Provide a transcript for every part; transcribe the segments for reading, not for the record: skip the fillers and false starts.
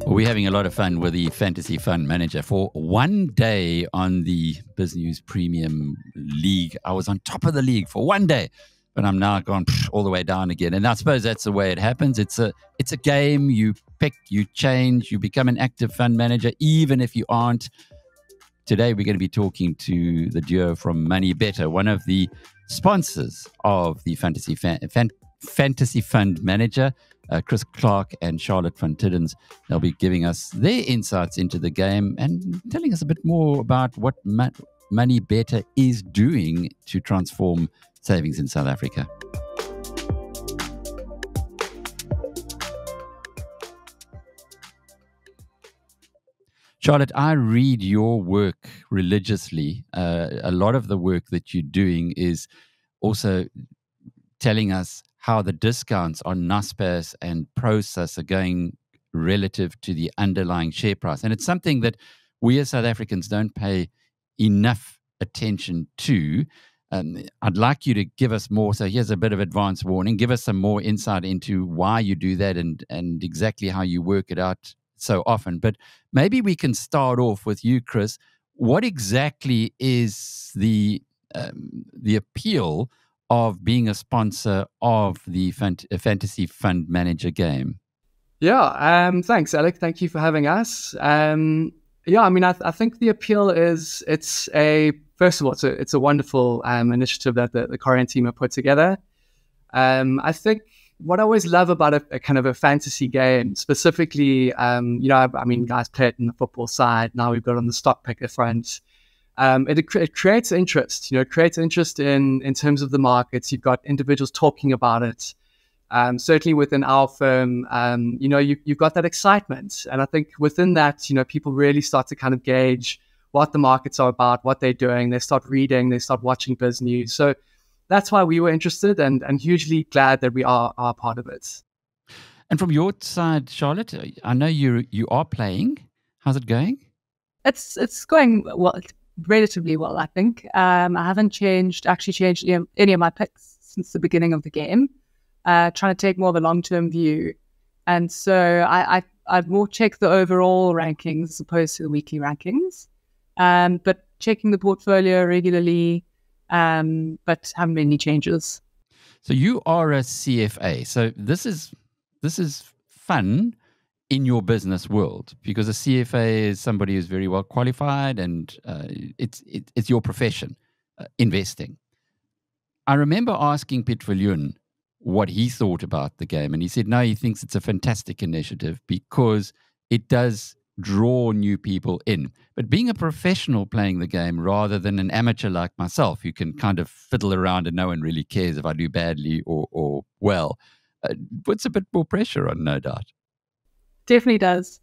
Well, we're having a lot of fun with the Fantasy Fund Manager. For one day on the BizNews Premium League, I was on top of the league for one day, but I'm now gone all the way down again. And I suppose that's the way it happens. It's a game. You pick, you change, you become an active fund manager, even if you aren't. Today, we're going to be talking to the duo from Moneybetter, one of the sponsors of the Fantasy Fund Manager. Chris Clark and Charlotte van Tiddens. They'll be giving us their insights into the game and telling us a bit more about what Moneybetter is doing to transform savings in South Africa. Charlotte, I read your work religiously. A lot of the work that you're doing is also telling us how the discounts on Naspers and Prosus are going relative to the underlying share price. And it's something that we as South Africans don't pay enough attention to. I'd like you to give us more. So here's a bit of advance warning. Give us some more insight into why you do that and exactly how you work it out so often. But maybe we can start off with you, Chris. What exactly is the appeal of being a sponsor of the Fantasy Fund Manager game? Yeah, thanks, Alec. Thank you for having us. I think the appeal is first of all, it's a wonderful initiative that the current team have put together. I think what I always love about a kind of a fantasy game, specifically, guys play it in the football side. Now we've got it on the stock picker front. It creates interest. It creates interest in terms of the markets. You've got individuals talking about it. Certainly within our firm, you've got that excitement. And I think within that, people really start to kind of gauge what the markets are about, what they're doing. They start reading, they start watching BizNews. So that's why we were interested and hugely glad that we are part of it. And from your side, Charlotte, I know you are playing. How's it going? It's going well. Relatively well, I think. I haven't changed any of my picks since the beginning of the game. Trying to take more of a long-term view. And so I'd more check the overall rankings as opposed to the weekly rankings. But checking the portfolio regularly, but haven't made any changes. So you are a CFA. So this is fun in your business world, because a CFA is somebody who's very well qualified and it's your profession, investing. I remember asking Piet Viljoen what he thought about the game, and he said, no, he thinks it's a fantastic initiative because it does draw new people in. But being a professional playing the game rather than an amateur like myself, who can kind of fiddle around and no one really cares if I do badly or well, puts a bit more pressure on, no doubt. Definitely does.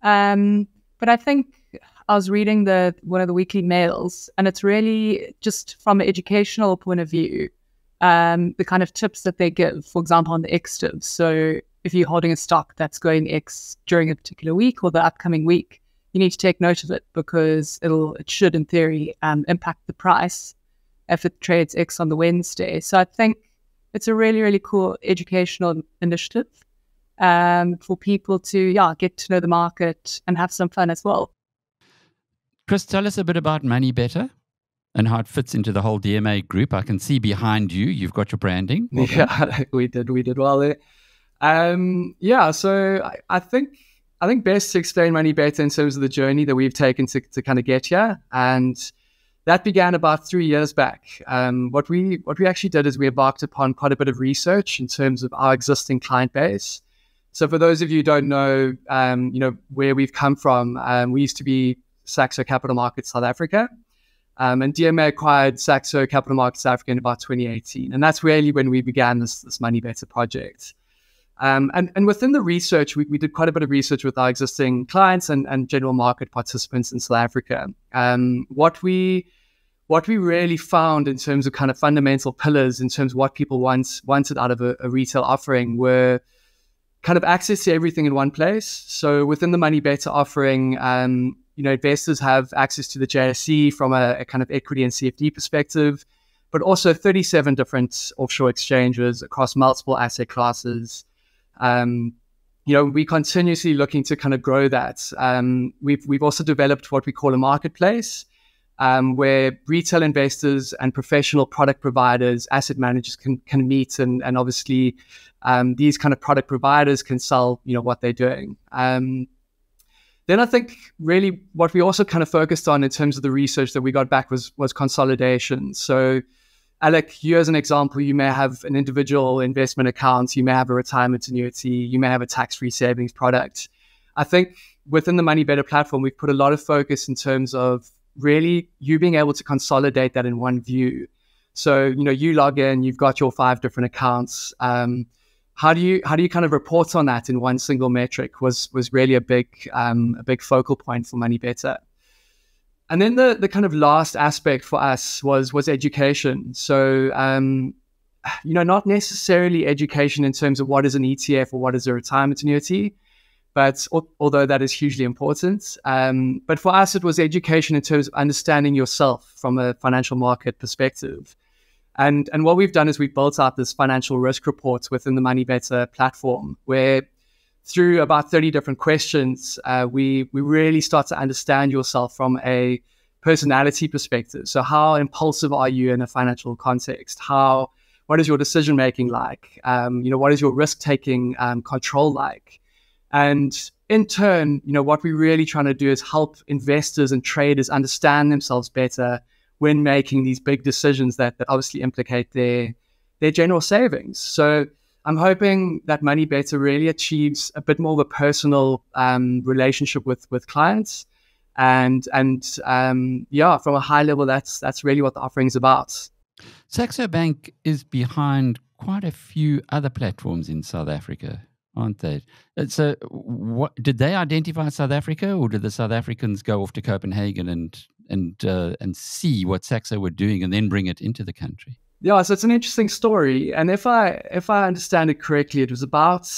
But I think I was reading one of the weekly mails, and it's really just from an educational point of view, the kind of tips that they give, for example, on the X div. So if you're holding a stock that's going X during a particular week or the upcoming week, you need to take note of it because it should, in theory, impact the price if it trades X on the Wednesday. So I think it's a really, really cool educational initiative for people to get to know the market and have some fun as well. Chris, tell us a bit about Moneybetter and how it fits into the whole DMA group. I can see behind you've got your branding. Well we did well there. So I think best to explain Moneybetter in terms of the journey that we've taken to kind of get here. And that began about 3 years back. What we actually did is we embarked upon quite a bit of research in terms of our existing client base. So for those of you who don't know, where we've come from, we used to be Saxo Capital Markets South Africa. And DMA acquired Saxo Capital Markets South Africa in about 2018. And that's really when we began this Moneybetter project. And within the research, we did quite a bit of research with our existing clients and general market participants in South Africa. What we really found in terms of kind of fundamental pillars, in terms of what people wanted out of a retail offering, were kind of access to everything in one place. So within the Moneybetter offering, investors have access to the JSE from a kind of equity and CFD perspective, but also 37 different offshore exchanges across multiple asset classes. we're continuously looking to kind of grow that. We've also developed what we call a marketplace, where retail investors and professional product providers, asset managers can meet, and obviously these kind of product providers can sell, what they're doing. Then I think really what we also kind of focused on in terms of the research that we got back was consolidation. So Alec, you as an example, you may have an individual investment account, you may have a retirement annuity, you may have a tax-free savings product. I think within the Moneybetter platform, we've put a lot of focus in terms of really you being able to consolidate that in one view. So, you log in, you've got your 5 different accounts. How do you kind of report on that in one single metric was really a big focal point for Moneybetter. And then the kind of last aspect for us was education. So, not necessarily education in terms of what is an ETF or what is a retirement annuity, but although that is hugely important. But for us, it was education in terms of understanding yourself from a financial market perspective. And what we've done is we've built out this financial risk report within the Moneybetter platform, where through about 30 different questions, we really start to understand yourself from a personality perspective. So how impulsive are you in a financial context? What is your decision making like? What is your risk taking control like? And in turn, what we're really trying to do is help investors and traders understand themselves better when making these big decisions that obviously implicate their general savings. So I'm hoping that Moneybetter really achieves a bit more of a personal relationship with clients, and from a high level, that's really what the offering is about. Saxo Bank is behind quite a few other platforms in South Africa, aren't they? So, what did they identify South Africa, or did the South Africans go off to Copenhagen and see what Saxo were doing and then bring it into the country? Yeah, so it's an interesting story. And if I understand it correctly, it was about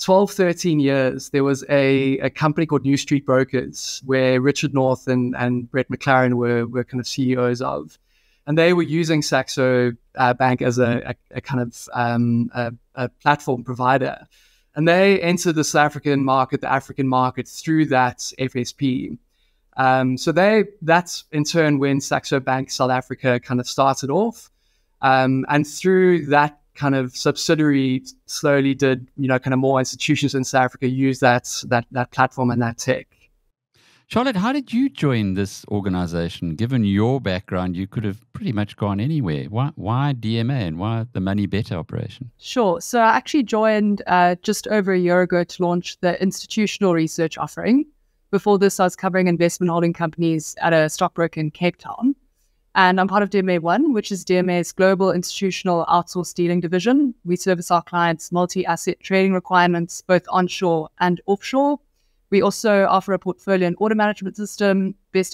12, 13 years. There was a company called New Street Brokers where Richard North and Brett McLaren were kind of CEOs of. And they were using Saxo Bank as a kind of a platform provider. And they entered the South African market, the African market through that FSP. So that's in turn when Saxo Bank South Africa kind of started off. And through that kind of subsidiary slowly did, kind of more institutions in South Africa use that platform and that tech. Charlotte, how did you join this organization? Given your background, you could have pretty much gone anywhere. Why DMA and why the Moneybetter operation? Sure. So I actually joined just over a year ago to launch the institutional research offering. Before this, I was covering investment holding companies at a stockbroker in Cape Town. And I'm part of DMA 1, which is DMA's global institutional outsourced dealing division. We service our clients' multi-asset trading requirements, both onshore and offshore. We also offer a portfolio and order management system, best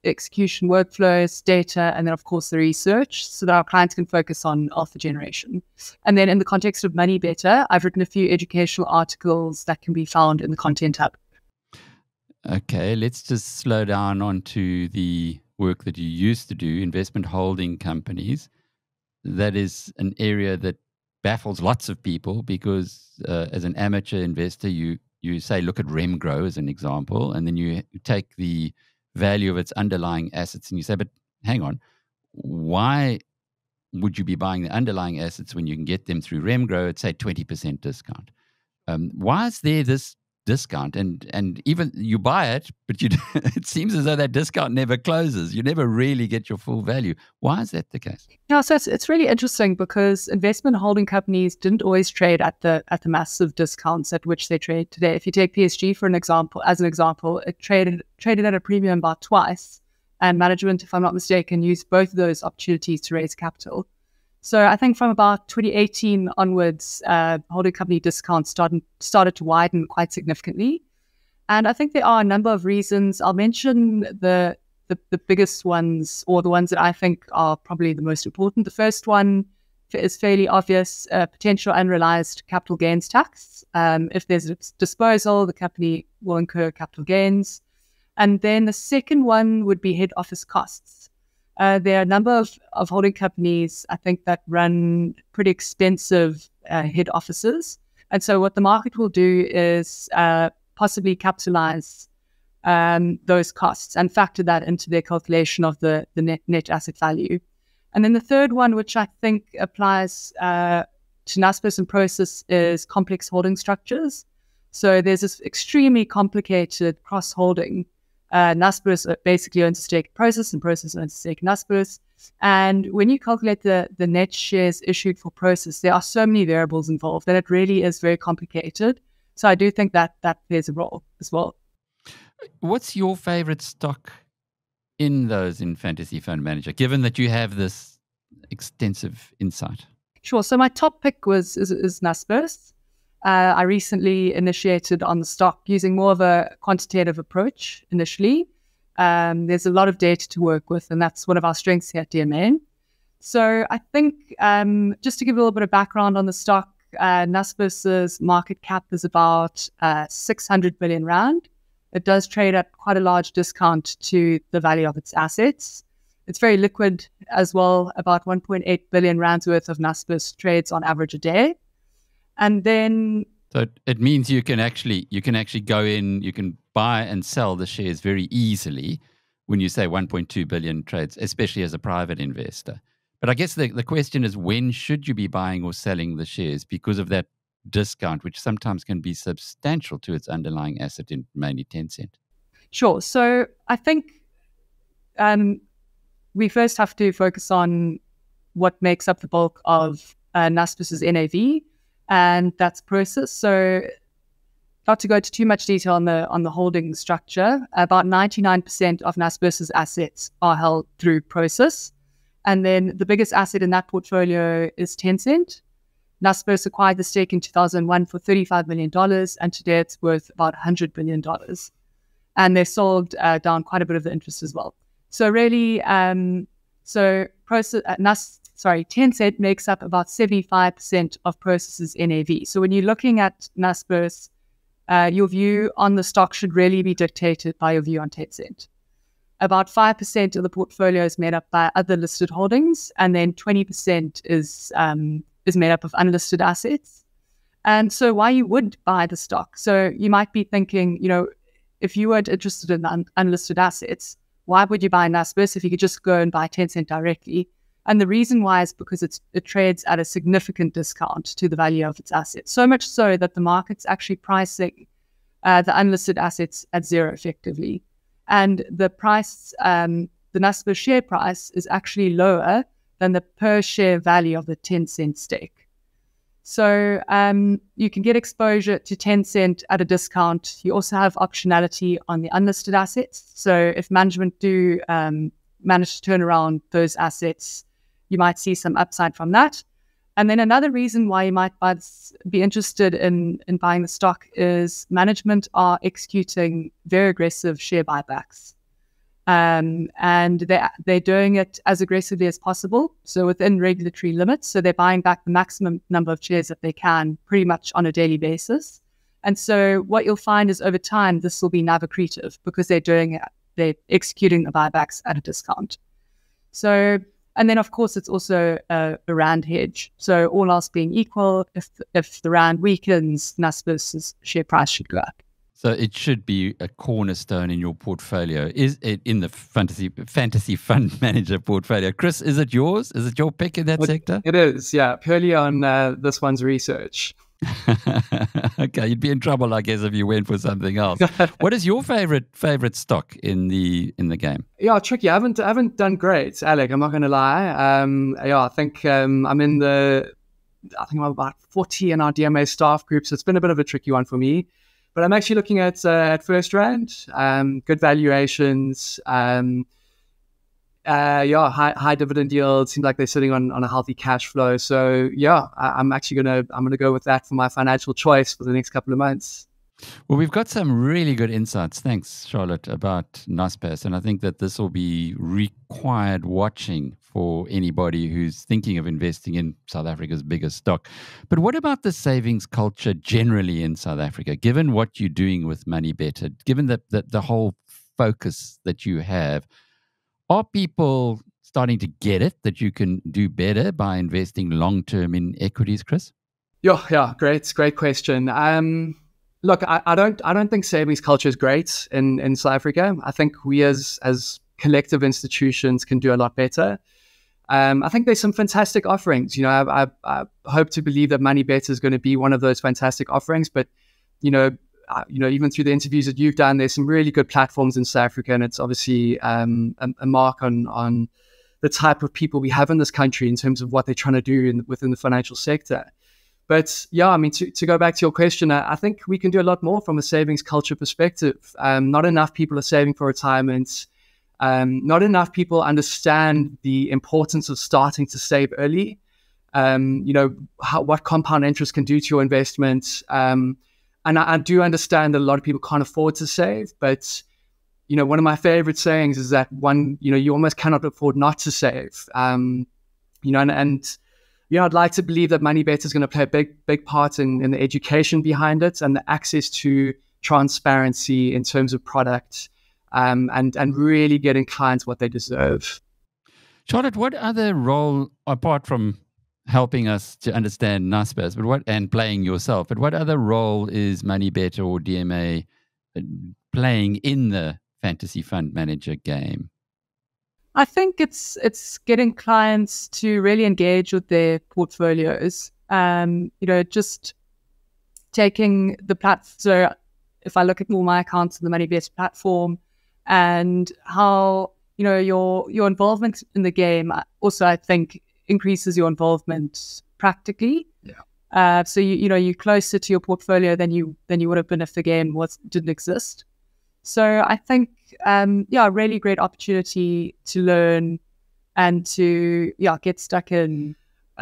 execution workflows, data, and then, of course, the research so that our clients can focus on alpha generation. And then in the context of Moneybetter, I've written a few educational articles that can be found in the Content Hub. Okay, let's just slow down onto the work that you used to do, investment holding companies. That is an area that baffles lots of people because as an amateur investor, you say, look at Remgrow as an example, and then you take the value of its underlying assets and you say, but hang on, why would you be buying the underlying assets when you can get them through Remgrow at, say, 20% discount? Why is there this discount? And even you buy it, but it seems as though that discount never closes. You never really get your full value. Why is that the case? Yeah, so it's really interesting because investment holding companies didn't always trade at the massive discounts at which they trade today. If you take PSG as an example, it traded at a premium about twice, and management, if I'm not mistaken, used both of those opportunities to raise capital. So I think from about 2018 onwards, holding company discounts started to widen quite significantly. And I think there are a number of reasons. I'll mention the biggest ones, or the ones that I think are probably the most important. The first one is fairly obvious, potential unrealized capital gains tax. If there's a disposal, the company will incur capital gains. And then the second one would be head office costs. There are a number of holding companies, I think, that run pretty expensive head offices. And so what the market will do is possibly capitalize those costs and factor that into their calculation of the net asset value. And then the third one, which I think applies to Naspers and Prosus, is complex holding structures. So there's this extremely complicated cross-holding. Naspers basically owns a stake in Prosus, and Prosus owns a stake in Naspers. And when you calculate the net shares issued for Prosus, there are so many variables involved that it really is very complicated. So I do think that plays a role as well. What's your favorite stock in Fantasy Fund Manager, given that you have this extensive insight? Sure. So my top pick is Naspers. I recently initiated on the stock using more of a quantitative approach initially. There's a lot of data to work with, and that's one of our strengths here at DMA. So I think just to give a little bit of background on the stock, Naspers' market cap is about 600 billion rand. It does trade at quite a large discount to the value of its assets. It's very liquid as well. About 1.8 billion rands worth of Naspers trades on average a day. And then, so it means you can actually go in, you can buy and sell the shares very easily when you say 1.2 billion trades, especially as a private investor. But I guess the question is, when should you be buying or selling the shares because of that discount, which sometimes can be substantial to its underlying asset in mainly Tencent? Sure. So I think we first have to focus on what makes up the bulk of Naspers' NAV, and that's Prosus. So not to go into too much detail on the holding structure, about 99% of Naspers' assets are held through Prosus. And then the biggest asset in that portfolio is Tencent. Naspers acquired the stake in 2001 for $35 million, and today it's worth about $100 billion. And they sold down quite a bit of the interest as well. So really, Tencent makes up about 75% of Prosus' NAV. So when you're looking at Naspers, your view on the stock should really be dictated by your view on Tencent. About 5% of the portfolio is made up by other listed holdings, and then 20% is made up of unlisted assets. And so why you would buy the stock? So you might be thinking, if you weren't interested in unlisted assets, why would you buy Naspers if you could just go and buy Tencent directly? And the reason why is because it trades at a significant discount to the value of its assets. So much so that the market's actually pricing the unlisted assets at zero effectively. And the price, the Naspers share price is actually lower than the per share value of the Tencent stake. So you can get exposure to Tencent at a discount. You also have optionality on the unlisted assets. So if management do manage to turn around those assets, you might see some upside from that. And then another reason why you might be interested in buying the stock is management are executing very aggressive share buybacks. And they're doing it as aggressively as possible, so within regulatory limits. So they're buying back the maximum number of shares that they can pretty much on a daily basis. And so what you'll find is over time, this will be NAV accretive because they're executing the buybacks at a discount. So, and then of course, it's also a rand hedge. So all else being equal, if the rand weakens, Naspers' share price should go up. So it should be a cornerstone in your portfolio. Is it in the fantasy fund manager portfolio? Chris, is it yours? Is it your pick in that sector? It is, yeah. Purely on this one's research. Okay, you'd be in trouble, I guess, if you went for something else. What is your favorite stock in the game? Yeah, tricky. I haven't done great, Alec. I'm not going to lie. I think I'm about 40 in our DMA staff group, so it's been a bit of a tricky one for me. But I'm actually looking at First Rand, good valuations, high dividend yield. Seems like they're sitting on a healthy cash flow. So yeah, I'm gonna go with that for my financial choice for the next couple of months. Well, we've got some really good insights. Thanks, Charlotte, about Naspers. And I think that this will be required watching for anybody who's thinking of investing in South Africa's biggest stock. But what about the savings culture generally in South Africa, given what you're doing with Moneybetter, given that the whole focus that you have? Are people starting to get it that you can do better by investing long-term in equities, Chris? Yeah, great question. Look, I don't think savings culture is great in South Africa. I think we as collective institutions can do a lot better. I think there's some fantastic offerings. I hope to believe that Moneybetter is going to be one of those fantastic offerings. But even through the interviews that you've done, there's some really good platforms in South Africa, and it's obviously a mark on the type of people we have in this country in terms of what they're trying to do within the financial sector. But yeah, I mean, to go back to your question, I think we can do a lot more from a savings culture perspective. Not enough people are saving for retirement. Not enough people understand the importance of starting to save early. What compound interest can do to your investment. And I do understand that a lot of people can't afford to save, but one of my favorite sayings is that you almost cannot afford not to save. I'd like to believe that Moneybetter is going to play a big part in the education behind it and the access to transparency in terms of product, and really getting clients what they deserve. Charlotte, what other role, apart from helping us to understand Naspers, and playing yourself, but what other role is Moneybetter or DMA playing in the fantasy fund manager game? I think it's getting clients to really engage with their portfolios. Just taking the platform. So if I look at all my accounts on the Moneybetter platform and how your involvement in the game also, I think, increases your involvement practically. Yeah. So you're closer to your portfolio than you would have been if the game didn't exist. So I think, a really great opportunity to learn and to get stuck in.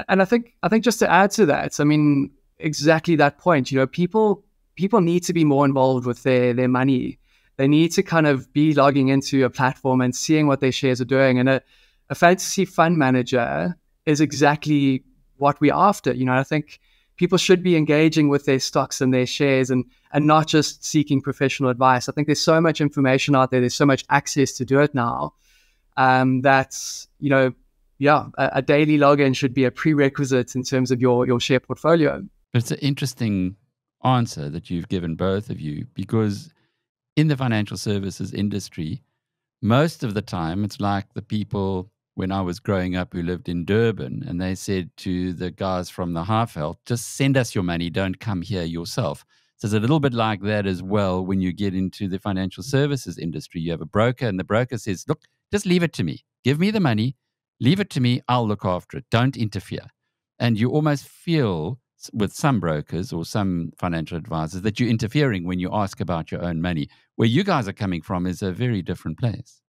And I think just to add to that, I mean, exactly that point. People need to be more involved with their money. They need to kind of be logging into a platform and seeing what their shares are doing. And a fantasy fund manager is exactly what we're after. I think people should be engaging with their stocks and their shares and not just seeking professional advice. I think there's so much information out there. There's so much access to do it now. That's, a daily login should be a prerequisite in terms of your share portfolio. It's an interesting answer that you've given, both of you, because in the financial services industry, most of the time it's like the people when I was growing up who lived in Durban, and they said to the guys from the Highveld, just send us your money, don't come here yourself. So it's a little bit like that as well when you get into the financial services industry. You have a broker, and the broker says, look, just leave it to me. Give me the money, leave it to me, I'll look after it. Don't interfere. And you almost feel with some brokers or some financial advisors that you're interfering when you ask about your own money. Where you guys are coming from is a very different place.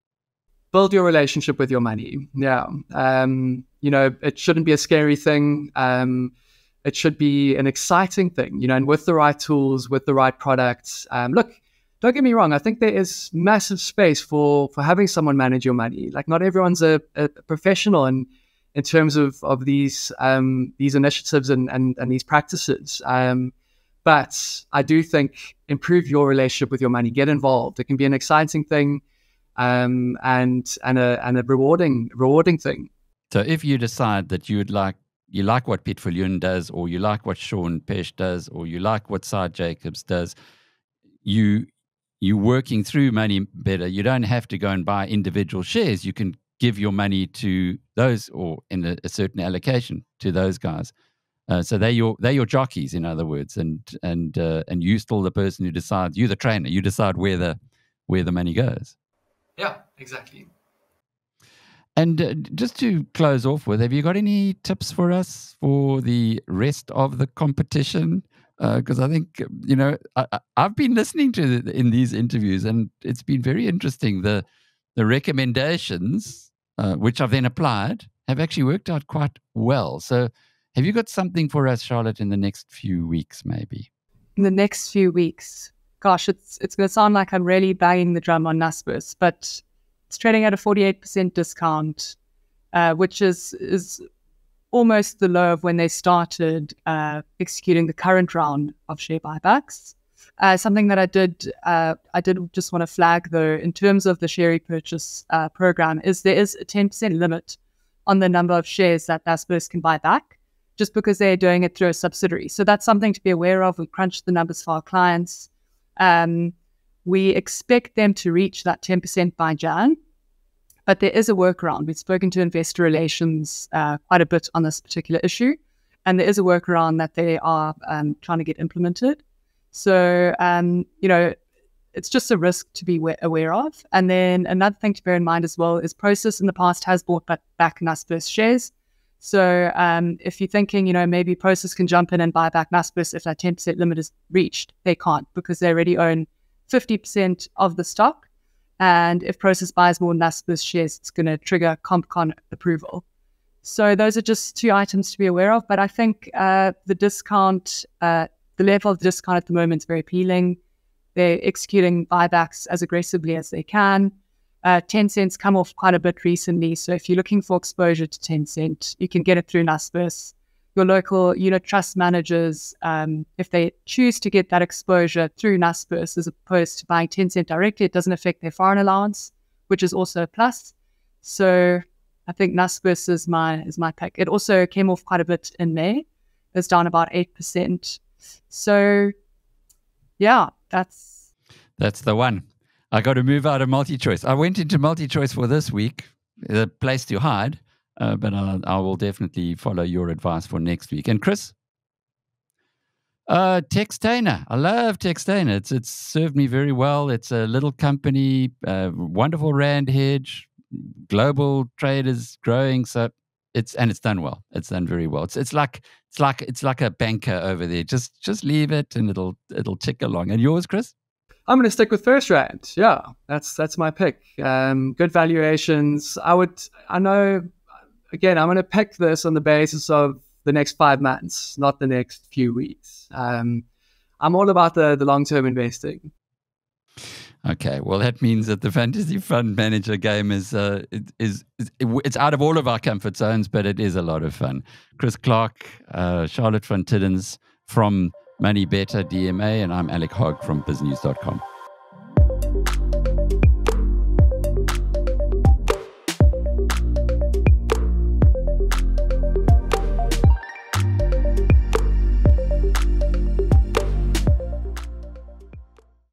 Build your relationship with your money. Yeah. It shouldn't be a scary thing. It should be an exciting thing, and with the right tools, with the right products. Look, don't get me wrong. I think there is massive space for having someone manage your money. Like, not everyone's a professional in terms of these initiatives and these practices. But I do think improve your relationship with your money. Get involved. It can be an exciting thing. And a rewarding thing. So if you decide that you like what Piet Viljoen does, or you like what Sean Pesh does, or you like what Cy Jacobs does, you're working through Moneybetter. You don't have to go and buy individual shares. You can give your money to those, or in a certain allocation to those guys. So they're your jockeys, in other words, and you're still the person who decides. You're the trainer. You decide where the money goes. Yeah, exactly. And just to close off with, have you got any tips for us for the rest of the competition? Because I think, I've been listening to in these interviews, and it's been very interesting. The recommendations, which I've then applied, have actually worked out quite well. So have you got something for us, Charlotte, in the next few weeks, maybe? In the next few weeks? Gosh, it's going to sound like I'm really banging the drum on Naspers, but it's trading at a 48% discount, which is almost the low of when they started executing the current round of share buybacks. Something that I did just want to flag, though, in terms of the share repurchase program, is there is a 10% limit on the number of shares that Naspers can buy back. just because they're doing it through a subsidiary. So that's something to be aware of. We crunch the numbers for our clients. We expect them to reach that 10% by Jan, but there is a workaround. We've spoken to investor relations quite a bit on this particular issue, and there is a workaround that they are trying to get implemented. So, it's just a risk to be aware of. And then another thing to bear in mind as well is Prosus in the past has bought back Naspers shares. So if you're thinking, maybe Prosus can jump in and buy back Naspers if that 10% limit is reached, they can't, because they already own 50% of the stock. And if Prosus buys more Naspers shares, it's going to trigger CompCon approval. So those are just two items to be aware of. But I think the level of discount at the moment is very appealing. They're executing buybacks as aggressively as they can. Tencent's come off quite a bit recently. So if you're looking for exposure to Tencent, you can get it through Naspers. Your local unit trust managers, if they choose to get that exposure through Naspers as opposed to buying Tencent directly, it doesn't affect their foreign allowance, which is also a plus. So I think Naspers is my pick. It also came off quite a bit in May. It's down about 8%. So yeah, that's the one. I got to move out of multi-choice. I went into multi-choice for this week, the place to hide, but I will definitely follow your advice for next week. And Chris? Textainer. I love Textainer. It's served me very well. It's a little company, wonderful rand hedge, global traders growing. So it's done well. It's done very well. It's like a banker over there. Just leave it and it'll tick along. And yours, Chris? I'm going to stick with First Rand. Yeah, that's my pick. Good valuations. I'm going to pick this on the basis of the next 5 months, not the next few weeks. I'm all about the long-term investing. Okay, well, that means that the fantasy fund manager game is it's out of all of our comfort zones, but it is a lot of fun. Chris Clark, Charlotte van Tiddens from Moneybetter DMA, and I'm Alec Hogg from biznews.com.